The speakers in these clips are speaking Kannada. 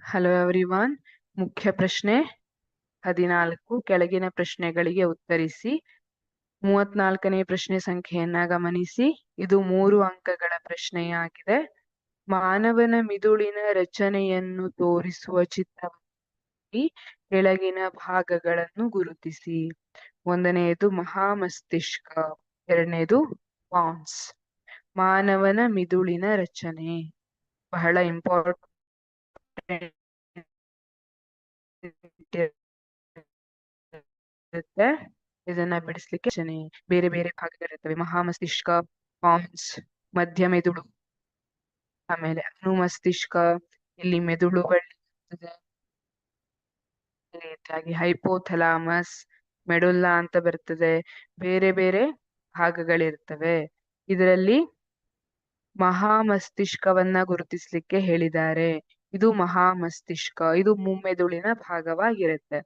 Hello everyone. ಮುಖ್ಯ ಪ್ರಶ್ನೆ 14 ಕೆಳಗಿನ ಪ್ರಶ್ನೆಗಳಿಗೆ ಉತ್ತರಿಸಿ. 34ನೇ ಪ್ರಶ್ನೆ ಸಂಖ್ಯೆಯನ್ನ ಗಮನಿಸಿ. ಇದು 3 ಅಂಕಗಳ ಪ್ರಶ್ನೆಯಾಗಿದೆ. ಮಾನವನ ಮಿದುಳಿನ ರಚನೆಯನ್ನು ತೋರಿಸುವ ಚಿತ್ರವಾಗಿ ಕೆಳಗಿನ ಭಾಗಗಳನ್ನು ಗುರುತಿಸಿ. ಒಂದನೆಯದು ಮಹಾಮಸ್ತಿಷ್ಕ, ಎರಡನೇದು ಪಾನ್ಸ್. ಮಾನವನ ಮಿದುಳಿನ ರಚನೆ ಬಹಳ ಇಂಪಾರ್ಟೆಂಟ್ ಇರುತ್ತೆ. ಇದನ್ನ ಬಿಡಿಸ್ಲಿಕ್ಕೆ ಬೇರೆ ಬೇರೆ ಭಾಗಗಳಿರ್ತವೆ. ಮಹಾಮಸ್ತಿಷ್ಕ, ಪಾನ್ಸ್, ಮಧ್ಯ ಮೆದುಳು, ಆಮೇಲೆ ಅನುಮಸ್ತಿಷ್ಕ, ಇಲ್ಲಿ ಮೆದುಳು ಬಳ್ಳಿ ಇರ್ತದೆ. ಹೈಪೋಥಲಾಮಸ್, ಮೆಡುಲ್ಲಾ ಅಂತ ಬರ್ತದೆ. ಬೇರೆ ಬೇರೆ ಭಾಗಗಳಿರ್ತವೆ. ಇದರಲ್ಲಿ ಮಹಾಮಸ್ತಿಷ್ಕವನ್ನ ಗುರುತಿಸ್ಲಿಕ್ಕೆ ಹೇಳಿದ್ದಾರೆ. ಇದು ಮಹಾಮಸ್ತಿಷ್ಕ, ಇದು ಮುಮ್ಮೆದುಳಿನ ಭಾಗವಾಗಿರುತ್ತೆ.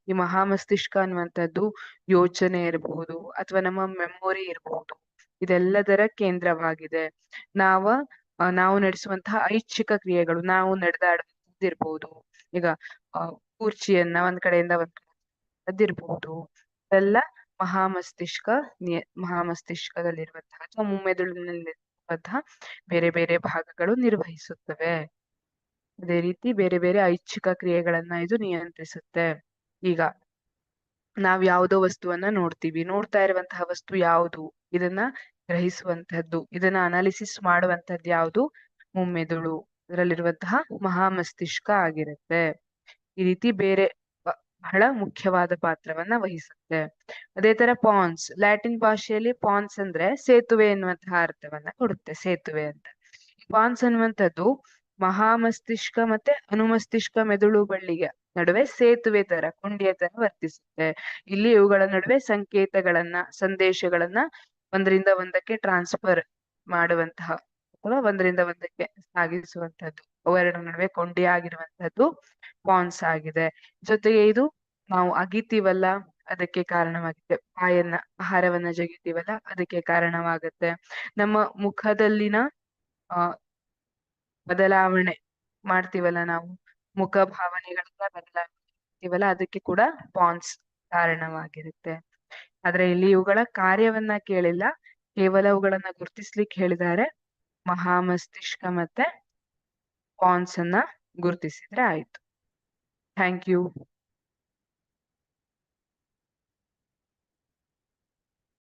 ಈ ಮಹಾಮಸ್ತಿಷ್ಕ ಅನ್ನುವಂಥದ್ದು ಯೋಚನೆ ಇರಬಹುದು ಅಥವಾ ನಮ್ಮ ಮೆಮೊರಿ ಇರಬಹುದು, ಇದೆಲ್ಲದರ ಕೇಂದ್ರವಾಗಿದೆ. ನಾವು ನಡೆಸುವಂತಹ ಐಚ್ಛಿಕ ಕ್ರಿಯೆಗಳು, ನಾವು ನಡೆದಾಡೋದಿರ್ಬಹುದು, ಈಗ ಕೂರ್ಚಿಯನ್ನ ಒಂದ್ ಕಡೆಯಿಂದ ಒಂದ್ ಕಡೆದಿರ್ಬಹುದು, ಇದೆಲ್ಲ ಮಹಾಮಸ್ತಿಷ್ಕದಲ್ಲಿರುವಂತಹ ಅಥವಾ ಮುಮ್ಮೆದುಳಿನಲ್ಲಿರುವಂತಹ ಬೇರೆ ಬೇರೆ ಭಾಗಗಳು ನಿರ್ವಹಿಸುತ್ತವೆ. ಅದೇ ರೀತಿ ಬೇರೆ ಬೇರೆ ಐಚ್ಛಿಕ ಕ್ರಿಯೆಗಳನ್ನ ಇದು ನಿಯಂತ್ರಿಸುತ್ತೆ. ಈಗ ನಾವ್ ಯಾವುದೋ ವಸ್ತುವನ್ನ ನೋಡ್ತೀವಿ, ನೋಡ್ತಾ ಇರುವಂತಹ ವಸ್ತು ಯಾವುದು, ಇದನ್ನ ಗ್ರಹಿಸುವಂತಹದ್ದು, ಇದನ್ನ ಅನಾಲಿಸಿಸ್ ಮಾಡುವಂತಹದ್ದು ಯಾವುದು? ಮುಮ್ಮೆದುಳು, ಇದರಲ್ಲಿರುವಂತಹ ಮಹಾಮಸ್ತಿಷ್ಕ ಆಗಿರುತ್ತೆ. ಈ ರೀತಿ ಬೇರೆ ಬಹಳ ಮುಖ್ಯವಾದ ಪಾತ್ರವನ್ನ ವಹಿಸುತ್ತೆ. ಅದೇ ತರ ಪಾನ್ಸ್, ಲ್ಯಾಟಿನ್ ಭಾಷೆಯಲ್ಲಿ ಪಾನ್ಸ್ ಅಂದ್ರೆ ಸೇತುವೆ ಎನ್ನುವಂತಹ ಅರ್ಥವನ್ನ ಕೊಡುತ್ತೆ, ಸೇತುವೆ ಅಂತ. ಪಾನ್ಸ್ ಅನ್ನುವಂಥದ್ದು ಮಹಾಮಸ್ತಿಷ್ಕ ಮತ್ತೆ ಅನುಮಸ್ತಿಷ್ಕ ಮೆದುಳು ಬಳ್ಳಿಗೆ ನಡುವೆ ಸೇತುವೆ ತರ, ಕೊಂಡಿಯ ತರ ವರ್ತಿಸುತ್ತೆ. ಇಲ್ಲಿ ಇವುಗಳ ನಡುವೆ ಸಂದೇಶಗಳನ್ನ ಒಂದರಿಂದ ಒಂದಕ್ಕೆ ಟ್ರಾನ್ಸ್ಫರ್ ಮಾಡುವಂತಹ ಅಥವಾ ಒಂದರಿಂದ ಒಂದಕ್ಕೆ ಸಾಗಿಸುವಂತಹದ್ದು, ಅವೆರಡರ ನಡುವೆ ಕೊಂಡಿಯಾಗಿರುವಂತಹದ್ದು ಪಾನ್ಸ್ ಆಗಿದೆ. ಜೊತೆಗೆ ಇದು ನಾವು ಅಗಿತೀವಲ್ಲ, ಅದಕ್ಕೆ ಕಾರಣವಾಗುತ್ತೆ. ಆಹಾರವನ್ನ ಜಗಿತೀವಲ್ಲ, ಅದಕ್ಕೆ ಕಾರಣವಾಗುತ್ತೆ. ನಮ್ಮ ಮುಖದಲ್ಲಿನ ಬದಲಾವಣೆ ಮಾಡ್ತೀವಲ್ಲ, ನಾವು ಮುಖ ಭಾವನೆಗಳನ್ನ ಬದಲಾವಣೆ ಅದಕ್ಕೆ ಕೂಡ ಪಾನ್ಸ್ ಕಾರಣವಾಗಿರುತ್ತೆ. ಆದ್ರೆ ಇಲ್ಲಿ ಇವುಗಳ ಕಾರ್ಯವನ್ನ ಕೇಳಿಲ್ಲ, ಕೇವಲ ಅವುಗಳನ್ನ ಗುರುತಿಸ್ಲಿಕ್ಕೆ ಹೇಳಿದ್ದಾರೆ. ಮಹಾಮಸ್ತಿಷ್ಕ ಮತ್ತೆ ಪಾನ್ಸ್ ಅನ್ನ ಗುರುತಿಸಿದ್ರೆ ಆಯ್ತು. Thank you.